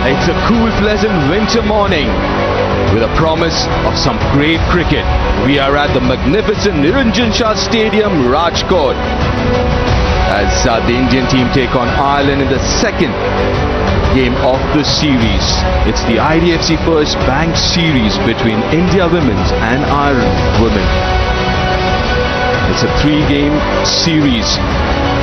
It's a cool, pleasant winter morning with a promise of some great cricket. We are at the magnificent Niranjan Shah Stadium, Rajkot, as the Indian team take on Ireland in the second game of the series. It's the IDFC First Bank series between India Women's and Ireland Women. It's a 3-game series.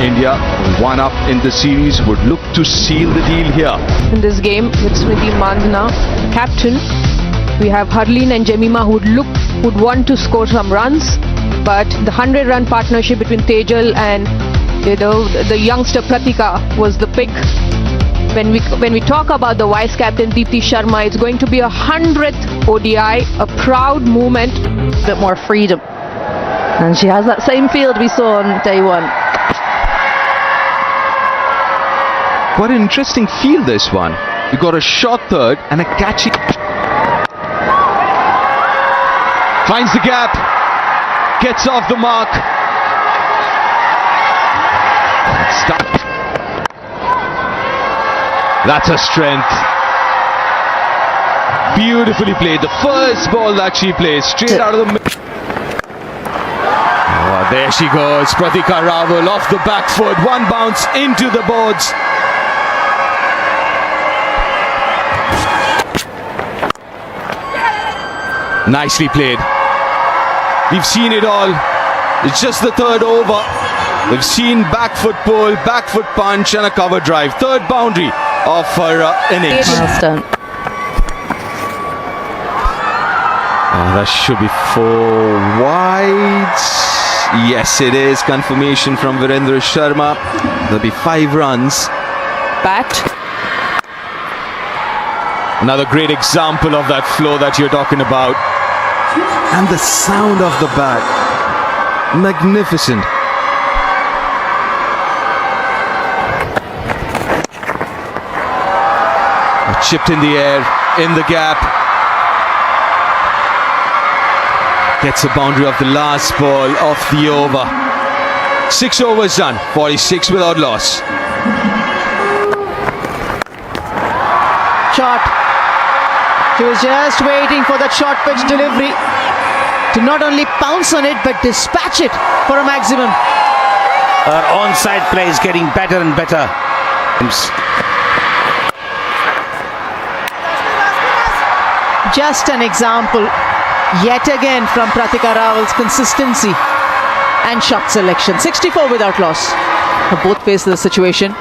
India, one up in the series, would look to seal the deal here. In this game with Smriti Mandhana, captain, we have Harleen and Jemima who would want to score some runs, but the 100-run partnership between Tejal and the youngster Pratika was the pick. When we talk about the vice captain Deepti Sharma, it's going to be a 100th ODI, a proud moment. A bit more freedom, and she has that same field we saw on day one. What an interesting field this one. You got a short third and a catchy. Finds the gap, gets off the mark. That's a strength. Beautifully played. The first ball that she plays straight out of the middle. Oh, there she goes. Pratika Rawal off the back foot. One bounce into the boards. Nicely played. We've seen it all. It's just the third over. We've seen back foot pull, back foot punch and a cover drive. Third boundary of her innings. Milestone. That should be 4 wide. Yes, it is. Confirmation from Virendra Sharma. There'll be 5 runs. Bat. Another great example of that flow that you're talking about. And the sound of the bat. Magnificent. Chipped in the air, in the gap. Gets a boundary of the last ball of the over. 6 overs done, 46 without loss. Shot. She was just waiting for that short pitch delivery to not only pounce on it but dispatch it for a maximum. Her onside play is getting better and better. Just an example yet again from Pratika Rawal's consistency and shot selection. 64 without loss. Both face the situation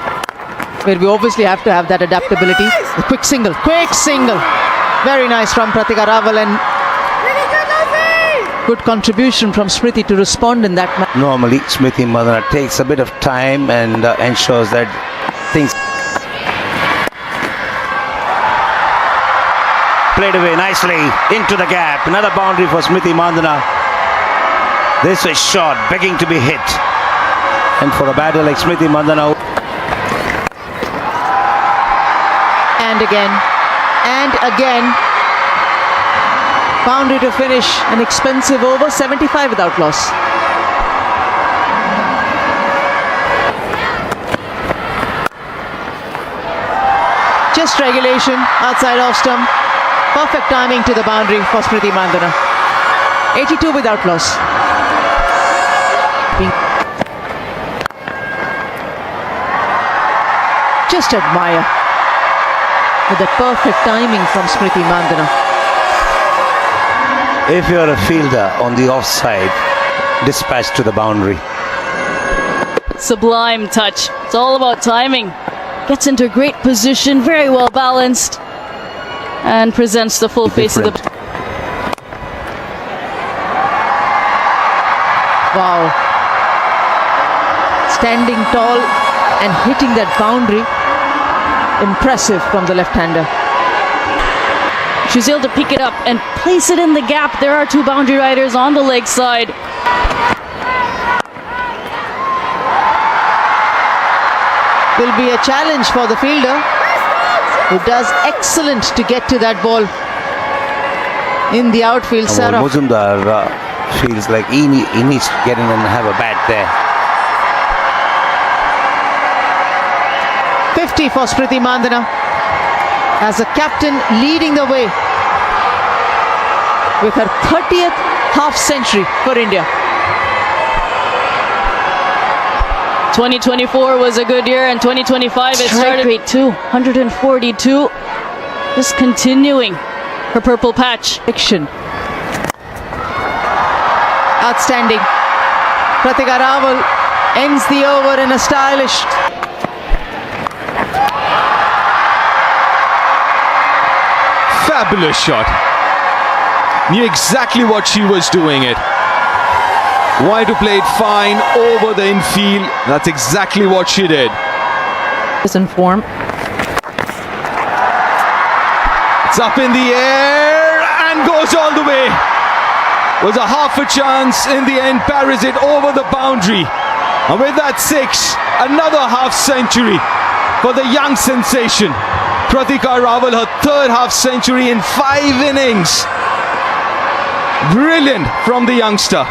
where we obviously have to have that adaptability. The quick single. Very nice from Pratika Rawal, and good contribution from Smriti to respond in that match. Normally, Smriti Mandhana takes a bit of time and ensures that things played away nicely into the gap. Another boundary for Smriti Mandhana. This is shot, begging to be hit. And for a batter like Smriti Mandhana. And again. Boundary to finish an expensive over. 75 without loss. Just regulation outside off stump. Perfect timing to the boundary for Smriti Mandhana. 82 without loss. Just admire with the perfect timing from Smriti Mandhana. If you're a fielder on the offside, dispatch to the boundary. Sublime touch. It's all about timing. Gets into a great position, very well balanced, and presents the full face of the... Wow. Standing tall and hitting that boundary. Impressive from the left-hander. She's able to pick it up and place it in the gap. There are 2 boundary riders on the leg side. Will be a challenge for the fielder, who does excellent to get to that ball in the outfield. Saraf. Muzumdar feels like he needs to get in and have a bat there. 50 for Smriti Mandhana. as a captain leading the way with her 30th half century for India. 2024 was a good year, and 2025 it started great too. 142. Just continuing her purple patch. Outstanding. Pratika Rawal ends the over in a stylish. Fabulous shot. Knew exactly what she was doing it. Wanted to play it fine over the infield. That's exactly what she did. Is in form. It's up in the air and goes all the way. Was a half a chance, in the end parries it over the boundary. And with that 6, another half century for the young sensation. Pratika Rawal, her 3rd half century in 5 innings. Brilliant from the youngster.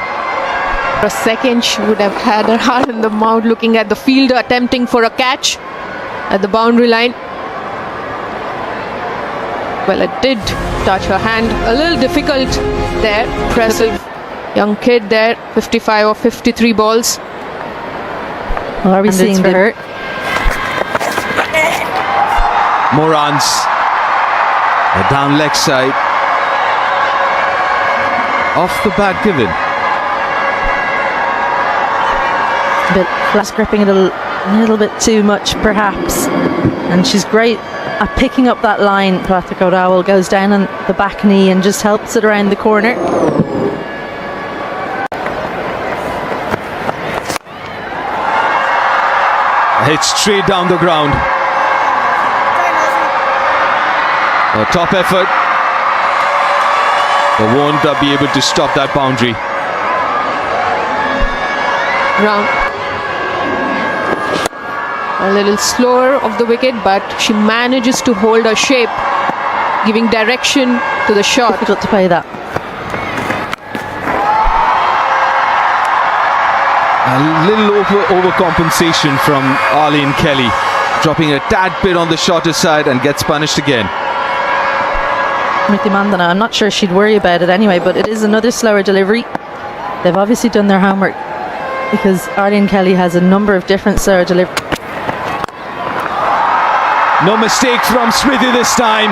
For a second, she would have had her heart in the mouth looking at the fielder attempting for a catch at the boundary line. Well, it did touch her hand. A little difficult there. Impressive young kid there. 55 or 53 balls. Well, are we seeing for her? More runs. A down leg side. Off the bat given. But flash gripping it a little bit too much perhaps, and she's great at picking up that line. Pratika Rawal goes down on the back knee and just helps it around the corner. Hit straight down the ground. A top effort, but won't be able to stop that boundary. Round. A little slower of the wicket, but she manages to hold her shape, giving direction to the shot. Difficult to play that. A little overcompensation from Arlene Kelly, dropping a tad bit on the shorter side and gets punished again. Smriti Mandhana, I'm not sure she'd worry about it anyway, but it is another slower delivery. They've obviously done their homework because Arlene Kelly has a number of different slower deliveries. No mistake from Smriti this time.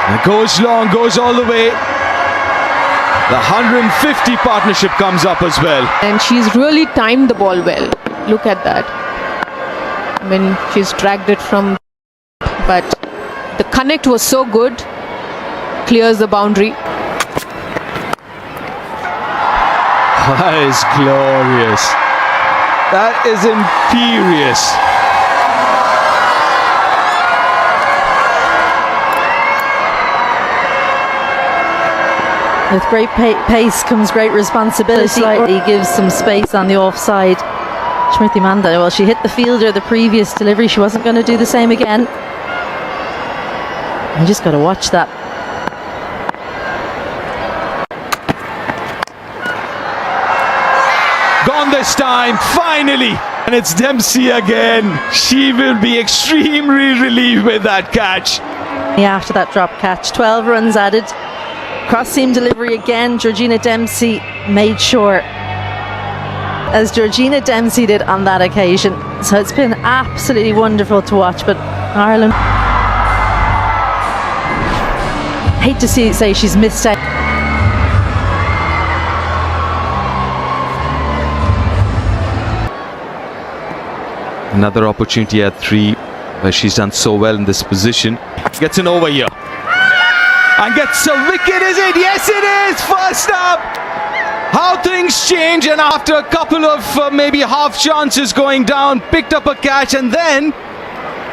And goes long, goes all the way. The 150 partnership comes up as well. And she's really timed the ball well. Look at that. I mean, she's dragged it from, but the connect was so good. Clears the boundary. That is glorious. That is imperious. With great pace comes great responsibility. Slightly gives some space on the offside. Smriti Mandhana, well, she hit the fielder the previous delivery. She wasn't going to do the same again. You just got to watch that. Gone this time, finally. And it's Dempsey again. She will be extremely relieved with that catch. After that drop catch, 12 runs added. Cross seam delivery again. Georgina Dempsey made sure, as Georgina Dempsey did on that occasion. So it's been absolutely wonderful to watch. But Ireland, hate to say she's missed out. Another opportunity at 3 where she's done so well in this position. Gets an over here. And gets a wicket, is it? Yes, it is! First up! How things change, and after a couple of maybe half chances going down, picked up a catch and then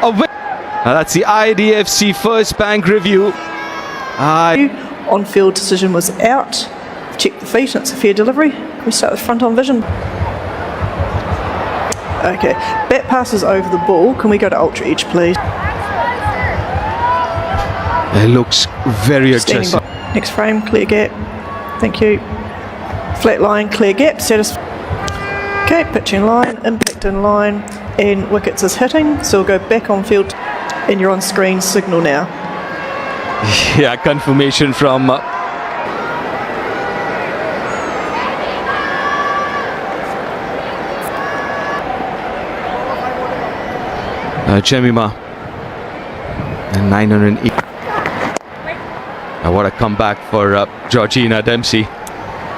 a wicket. Now that's the IDFC First Bank review. On-field decision was out. Check the feet, and it's a fair delivery. Can we start with front-on vision? Okay, bat passes over the ball. Can we go to ultra edge, please? It looks very aggressive. Next frame, clear gap. Thank you. Flat line, clear gap. Okay, pitch in line, impact in line, and wickets is hitting. So we'll go back on field. in your on-screen signal now. Yeah, confirmation from Jemima. And 908. What a comeback for Georgina Dempsey.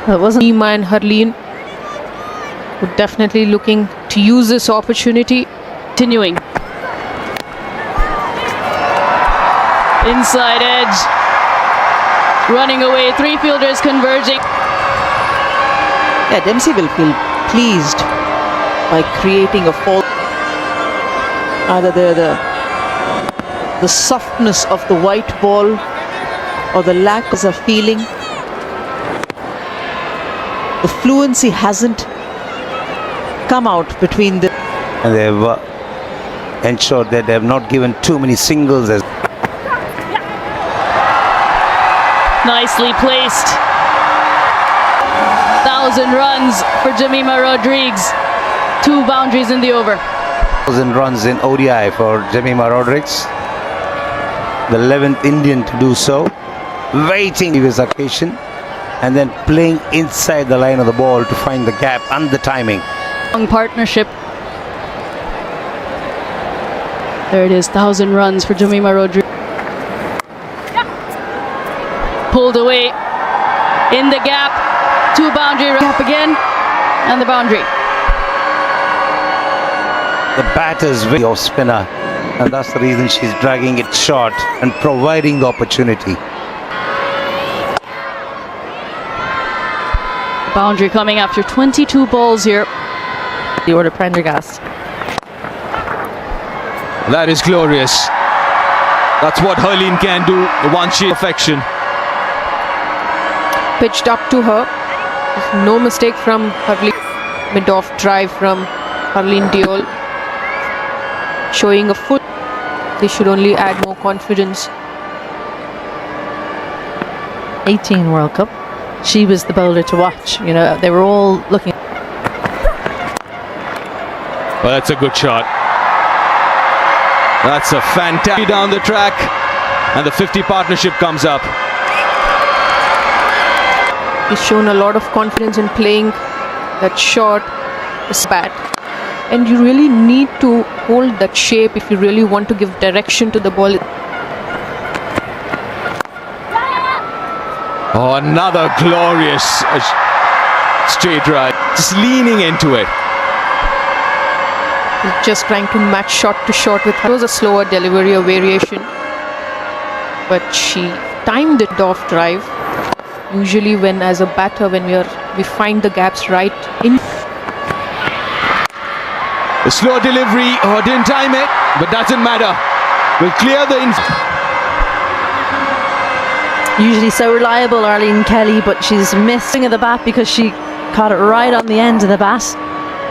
That wasn't. Jemima and Harleen would definitely looking to use this opportunity. Continuing. Inside edge. Running away. Three fielders converging. Yeah, Dempsey will feel pleased by creating a fall. Either the softness of the white ball or the lack of a feeling. The fluency hasn't come out between the. And they've ensured that they have not given too many singles. As Nicely placed. 1,000 runs for Jemima Rodriguez. 2 boundaries in the over. 1,000 runs in ODI for Jemima Rodriguez. The 11th Indian to do so. Waiting this occasion and then playing inside the line of the ball to find the gap and the timing. Long partnership. There it is, 1,000 runs for Jemima Rodriguez. Pulled away in the gap. 2 boundary gap again, and the boundary. The batter's way of spinner, and that's the reason she's dragging it short and providing the opportunity. Boundary coming after 22 balls here. The order Prendergast. that is glorious. That's what Harleen can do once she perfection. Pitched up to her. No mistake from Harleen. Mid-off drive from Harleen Diol. Showing a foot. They should only add more confidence. 18 World Cup. She was the bowler to watch. You know, they were all looking. Well, that's a good shot. That's a fantastic down the track, and the 50 partnership comes up. He's shown a lot of confidence in playing that shot, this bat. And you really need to hold that shape if you really want to give direction to the ball. Oh, another glorious straight drive. Just leaning into it. Just trying to match shot to shot with her. It was a slower delivery, a variation. But she timed it off drive. Usually when as a batter, when we find the gaps right in. A slow delivery, didn't time it, but doesn't matter. We'll clear the Usually so reliable, Arlene Kelly, but she's missing of the bat because she caught it right on the end of the bat.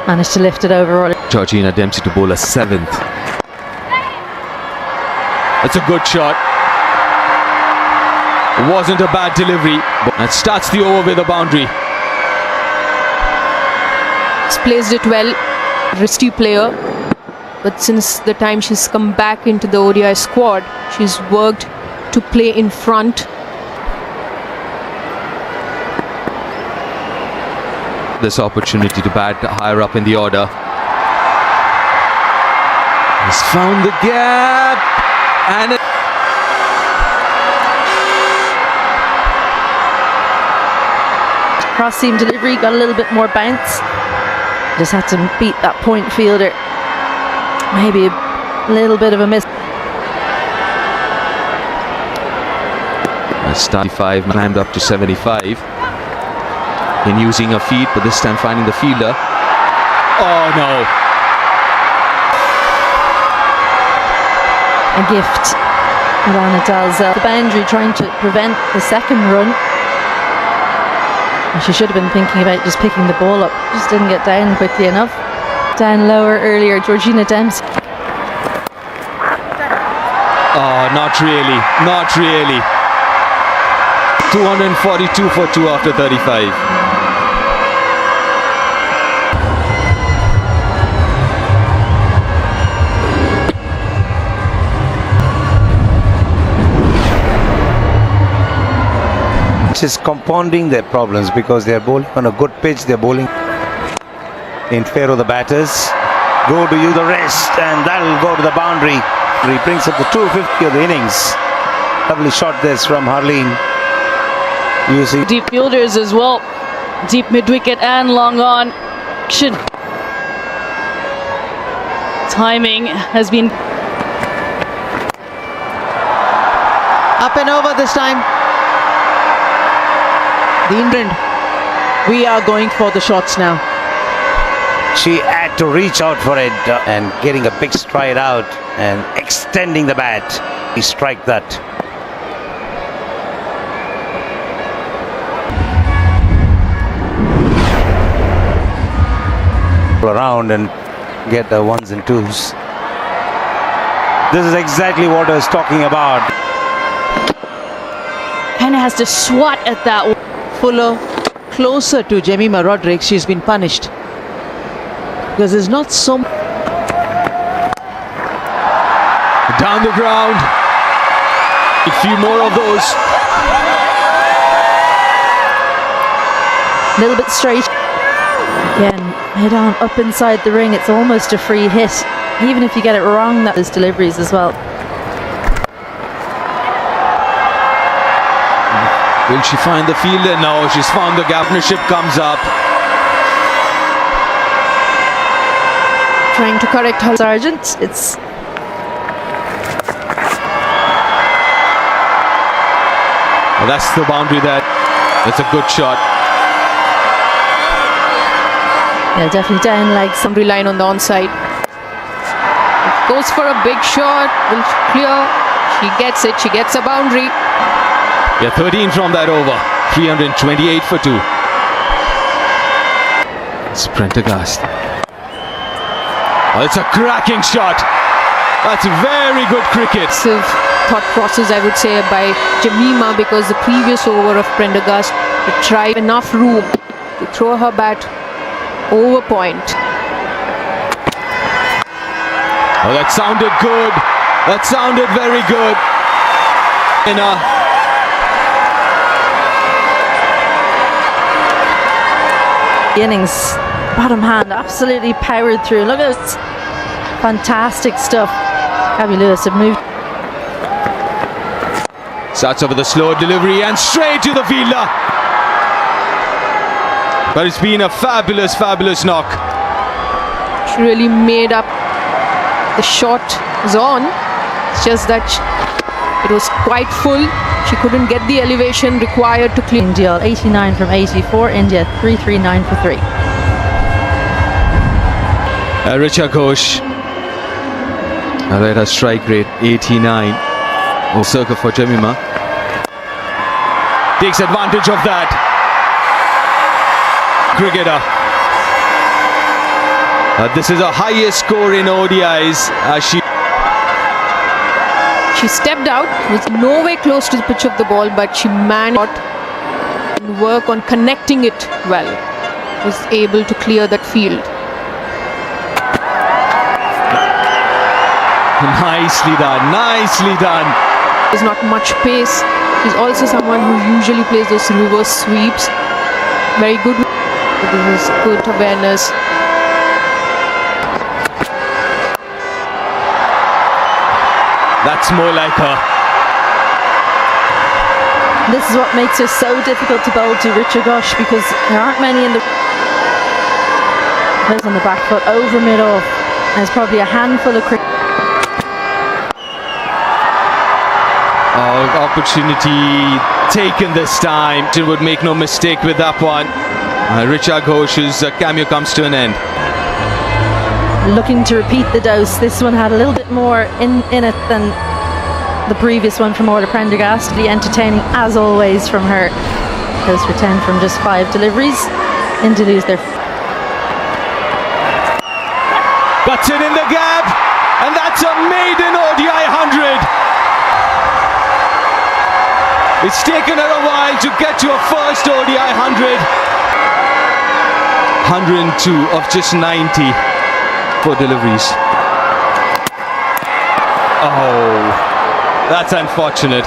Managed to lift it over. Georgina Dempsey to bowl a 7th. That's a good shot. It wasn't a bad delivery. And starts the over with a boundary. She's placed it well. Risky player. But since the time she's come back into the ODI squad, she's worked to play in front. This opportunity to bat higher up in the order. He's found the gap, and Cross seam delivery, got a little bit more bounce. Just had to beat that point fielder. Maybe a little bit of a miss. 75 climbed up to 75. In using her feet, but this time finding the fielder. Oh no! A gift. Alana Dalzell. The boundary trying to prevent the second run. And she should have been thinking about just picking the ball up. Just didn't get down quickly enough. Down lower earlier, Georgina Dempsey. Oh, not really. Not really. 242 for 2 after 35. is compounding their problems because they're bowling on a good pitch. They're bowling in favor of the batters. Go to you the rest, and that'll go to the boundary. He brings up the 250 of the innings. Lovely shot this from Harleen. Using Deep fielders as well. Deep mid-wicket and long on. Action. Timing has been Up and over this time. The England. We are going for the shots now. She had to reach out for it and getting a big stride out and extending the bat. He strike that. Around and get the ones and twos. This is exactly what I was talking about. kind of has to swat at that. Fuller closer to Jemima Rodrigues. She's been punished because there's not so Down the ground. A few more of those. A little bit straight. Again, head on up inside the ring. It's almost a free hit. Even if you get it wrong, that is deliveries as well. Will she find the fielder? No, she's found the gap. Partnership comes up. Trying to correct her. Sargent, it's Well, that's the boundary there. That's a good shot. yeah, definitely down legs. Boundary line on the onside. Goes for a big shot. Will clear. She gets it. She gets a boundary. Yeah, 13 from that over. 328 for 2. It's Prendergast. Oh, it's a cracking shot. That's very good cricket. Thought process, I would say, by Jemima, because the previous over of Prendergast to try enough room to throw her bat over point. Oh, that sounded good. That sounded very good. Innings, bottom hand, absolutely powered through. Look at this, fantastic stuff. Gabby Lewis have moved. Starts over the slow delivery and straight to the fielder. But it's been a fabulous, fabulous knock. She really made up. The shot was on. It's just that it was quite full. She couldn't get the elevation required to clear. India 89 from 84. India 339 for 3. Richa Ghosh. Let her strike rate 89. Oh, circle for Jemima. Takes advantage of that. Cricketer. This is her highest score in ODIs. She stepped out, was nowhere close to the pitch of the ball, but she managed to work on connecting it well. Was able to clear that field. Nicely done, nicely done. There's not much pace. She's also someone who usually plays those reverse sweeps. Very good. This is good awareness. That's more like her. This is what makes her so difficult to bowl to, Richa Ghosh, because there aren't many in the. Plays on the back foot, over mid-off. There's probably a handful of cricket. Oh, opportunity taken this time. She would make no mistake with that one. Richa Ghosh's cameo comes to an end. Looking to repeat the dose. This one had a little bit more in it than the previous one from Orla Prendergast. Entertaining as always from her. Goes for 10 from just 5 deliveries. India lose their. Cuts it in the gap, and that's a maiden ODI 100. It's taken her a while to get to her first ODI 100. 102 of just 90 for deliveries. Oh, that's unfortunate.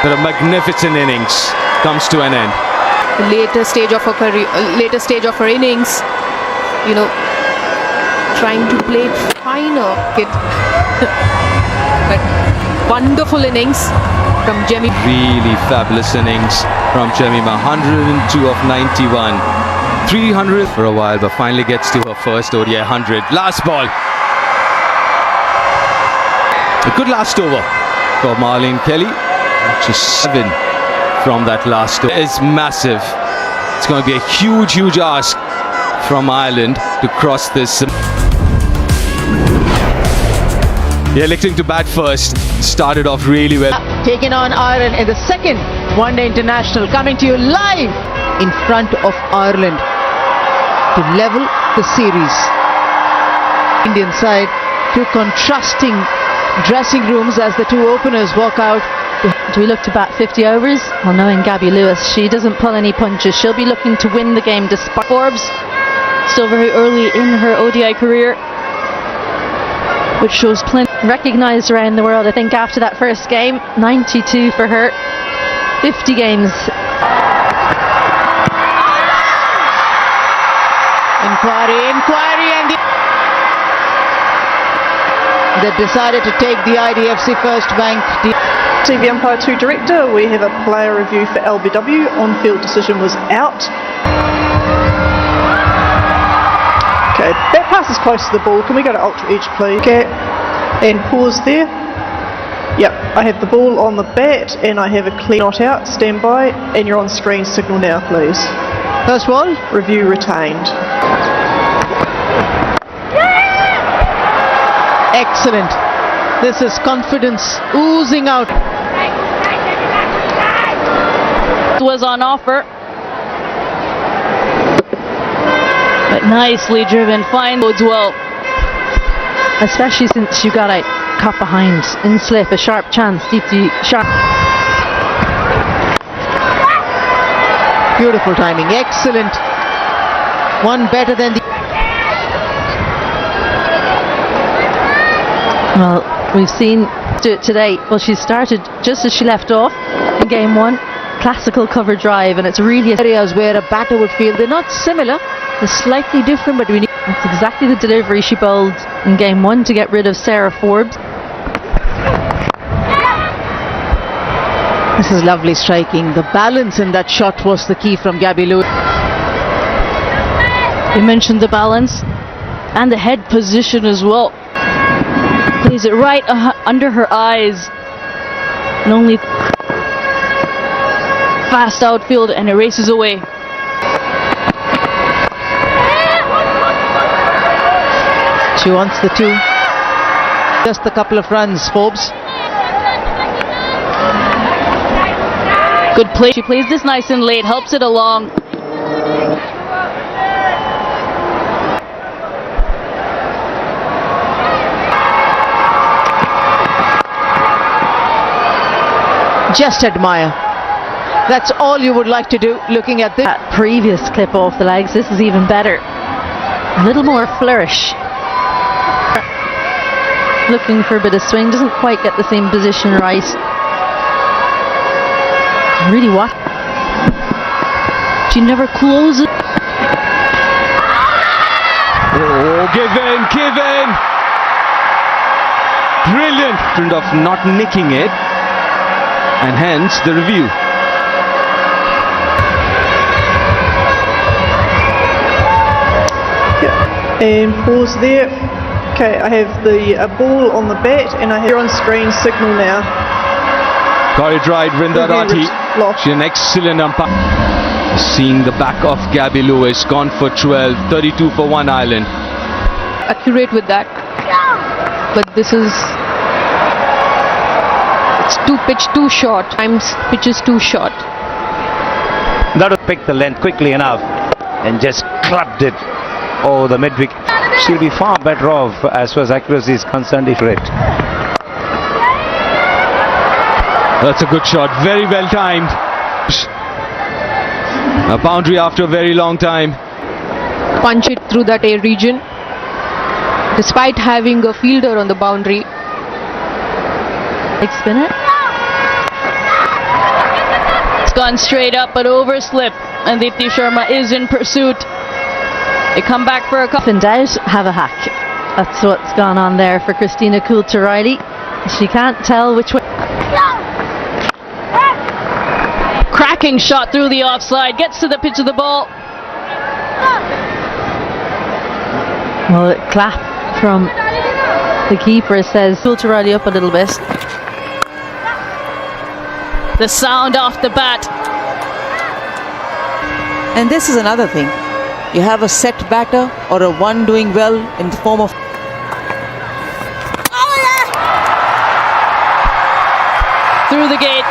But a magnificent innings comes to an end. The later stage of her career, later stage of her innings, you know, trying to play it finer, kid. But wonderful innings from Jemmy. Really fabulous innings from Jemima. 102 of 91. 300 for a while, but finally gets to her first ODI 100. Last ball. A good last over for Marlene Kelly. Just 7 from that last over. It's massive. It's going to be a huge, huge ask from Ireland to cross this. They're electing to bat first. Started off really well. Taking on Ireland in the second one-day international, coming to you live in front of Ireland to level the series. Indian side, two contrasting dressing rooms as the two openers walk out. Do we look to bat 50 overs? Well, knowing Gabby Lewis, she doesn't pull any punches. She'll be looking to win the game despite Forbes. Still very early in her ODI career, which shows plenty. Recognised around the world, I think, after that first game. 92 for her. 50 games. Inquiry, and they decided to take the IDFC First Bank. TV Umpire 2 Director, we have a player review for LBW. On-field decision was out. Okay, that pass is close to the ball. Can we go to Ultra Edge, please? Okay, and pause there. Yep, I have the ball on the bat and I have a clear not out. Stand by, and you're on screen. Signal now, please. First ball. Review retained. Excellent. This is confidence oozing out. Was on offer, but nicely driven. Fine, bodes well. Especially since you got a cut behind in slip, a sharp chance. Deeply sharp. Beautiful timing. Excellent. One better than the. Well, we've seen do it today. Well, she started just as she left off in game one. Classical cover drive, and it's really areas where a batter would feel they're not similar, they're slightly different, but we need. That's exactly the delivery she bowled in game one to get rid of Sarah Forbes. This is lovely striking. The balance in that shot was the key from Gabby Lewis. You mentioned the balance and the head position as well. Plays it right under her eyes, and only fast outfield, and it races away. She wants the two. Just a couple of runs, Forbes. Good play. She plays this nice and late, helps it along. Just admire. That's all you would like to do looking at this. That previous clip off the legs, this is even better. A little more flourish. Looking for a bit of swing, doesn't quite get the same position right. Really what? She never closes. Oh, give in. Brilliant. Turned off not nicking it, and hence the review. And pause there. Okay, I have the ball on the bat, and I have on screen. Signal now. Got it right, Vrinda Rathi. She's an excellent umpire. Seeing the back of Gabby Lewis, gone for 12, 32 for one Ireland. Accurate with that. But this is. It's pitch too short. Times pitch is too short. That would pick the length quickly enough and just clubbed it over the mid-wicket. She'll be far better off as far as accuracy is concerned if it. That's a good shot, very well timed. A boundary after a very long time. Punch it through that air region. Despite having a fielder on the boundary. Big spinner. gone straight up, but overslip. And Deepti Sharma is in pursuit. They come back for a couple. In doubt, have a hack. That's what's gone on there for Christina Coulter-Riley. She can't tell which way. Cracking shot through the offside, gets to the pitch of the ball. Well, a clap from the keeper says Coulter-Riley up a little bit. The sound off the bat. And this is another thing. You have a set batter or a one doing well in the form of Through the gate.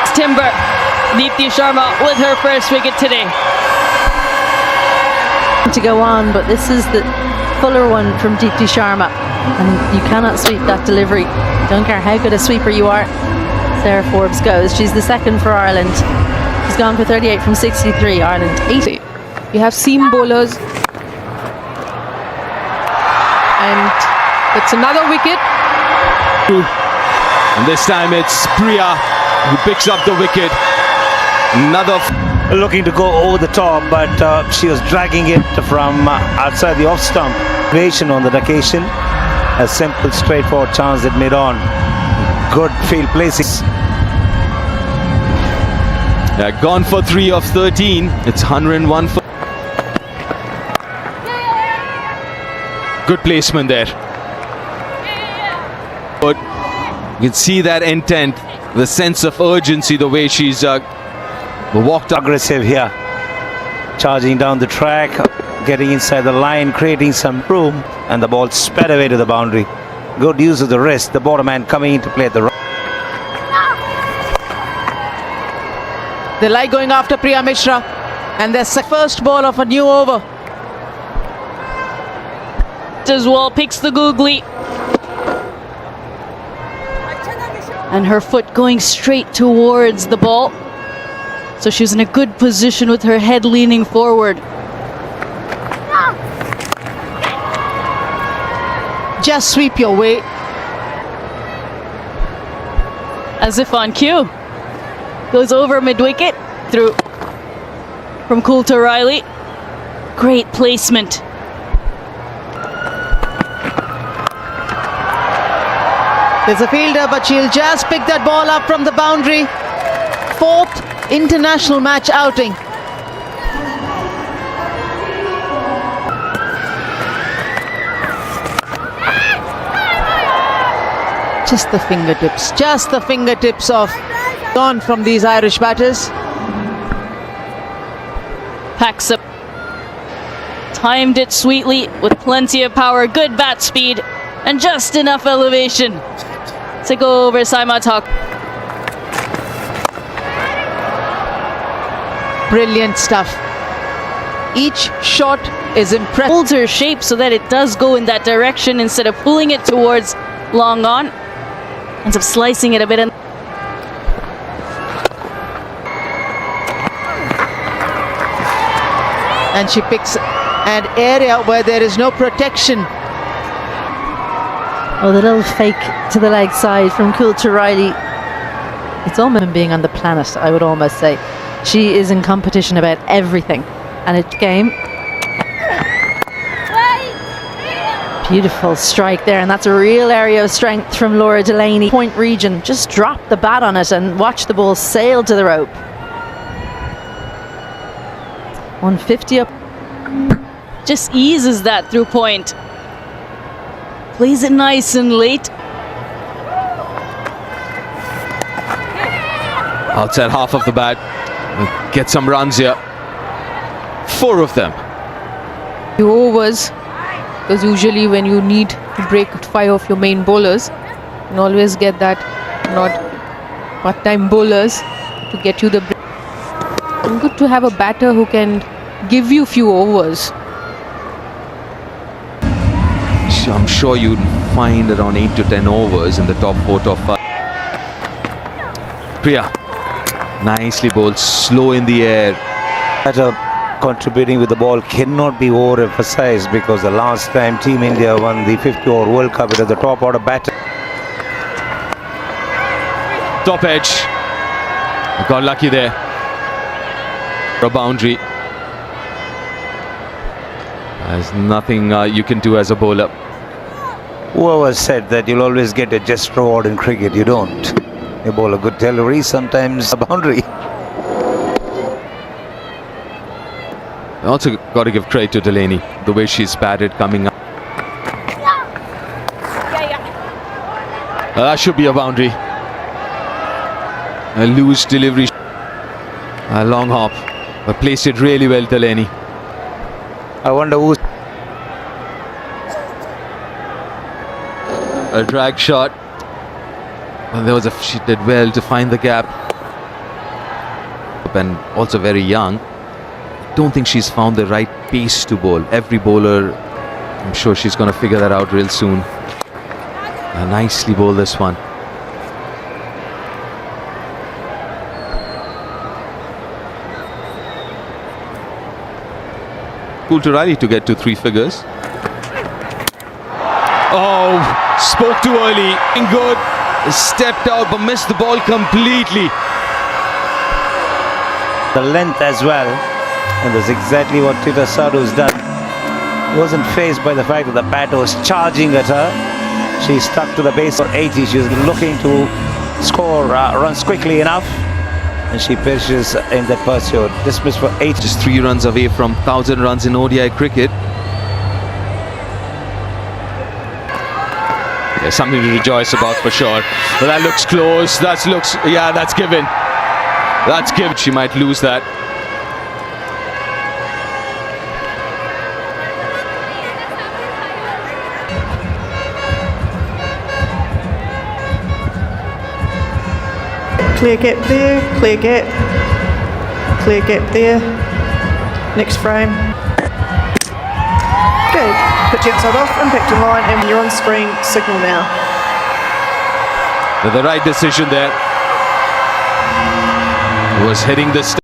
It's Timber. Deepti Sharma with her first wicket today. To go on, but this is the fuller one from Deepti Sharma, and you cannot sweep that delivery. Don't care how good a sweeper you are. Sarah Forbes goes. She's the second for Ireland. She's gone for 38 from 63. Ireland 80. You have seam bowlers. And it's another wicket. And this time it's Priya who picks up the wicket. Another Looking to go over the top, but she was dragging it from outside the off stump. Creation on that occasion. A simple, straightforward chance that made on. Good field placing. gone for 3 of 13. It's 101 for. Good placement there. But you can see that intent, the sense of urgency, the way she's walked up. Aggressive here. Charging down the track, getting inside the line, creating some room, and the ball sped away to the boundary. Good use of the wrist. The bottom man coming into play at the right. they like going after Priya Mishra, and their first ball of a new over. As well, picks the googly. And her foot going straight towards the ball. So she's in a good position with her head leaning forward. Just sweep your way. As if on cue. Goes over mid-wicket. Through from Coulter-Riley. Great placement. There's a fielder, but she'll just pick that ball up from the boundary. 4th international match outing. Just the fingertips of gone from these Irish batters. Packs up. Timed it sweetly with plenty of power, good bat speed, and just enough elevation to go over Saima Talk. Brilliant stuff. Each shot is impressive. Holds her shape so that it does go in that direction instead of pulling it towards long on. Ends up slicing it a bit. And she picks an area where there is no protection. Oh, the little fake to the leg side from Coulter-Riley. It's almost being on the planet, I would almost say. She is in competition about everything. And it's game. Beautiful strike there, and that's a real area of strength from Laura Delaney. Point region, just drop the bat on it and watch the ball sail to the rope. 150 up. Just eases that through point. Plays it nice and late. Outside half of the bat. Get some runs here. 4 of them. The overs, because usually when you need to break 5 of your main bowlers, you can always get that not part-time bowlers to get you the break. And good to have a batter who can give you few overs. I'm sure you'd find around 8 to 10 overs in the top 4, top 5. Priya, nicely bowled, slow in the air. Better contributing with the ball cannot be overemphasized, because the last time Team India won the 50-over World Cup, it was the top order batter. Top edge. Got lucky there. A boundary. There's nothing you can do as a bowler. Whoever said that you'll always get a just reward in cricket? You don't. You bowl a good delivery, sometimes a boundary. I also got to give credit to Delaney, the way she's batted coming up. That should be a boundary. A loose delivery. A long hop. But placed it really well, Delaney. I wonder who's... A drag shot. And there was she did well to find the gap. And also very young. Don't think she's found the right pace to bowl. Every bowler, I'm sure she's going to figure that out real soon. Nicely bowled this one. Cool to Riley to get to 3 figures. Oh, spoke too early. Good. Stepped out but missed the ball completely. The length as well. And that's exactly what Tita Sadhu's done. Wasn't phased by the fact that the bat was charging at her. She stuck to the base for 80. She was looking to score runs quickly enough. And she perishes in that pursuit. Dismissed for 8. Just 3 runs away from 1,000 runs in ODI cricket. There's something to rejoice about for sure. But that looks close. That's given. That's given. She might lose that. Clear gap there, clear gap there. Next frame. Good. Pitch outside off, impact in line, and you're on screen signal now. The right decision there was hitting the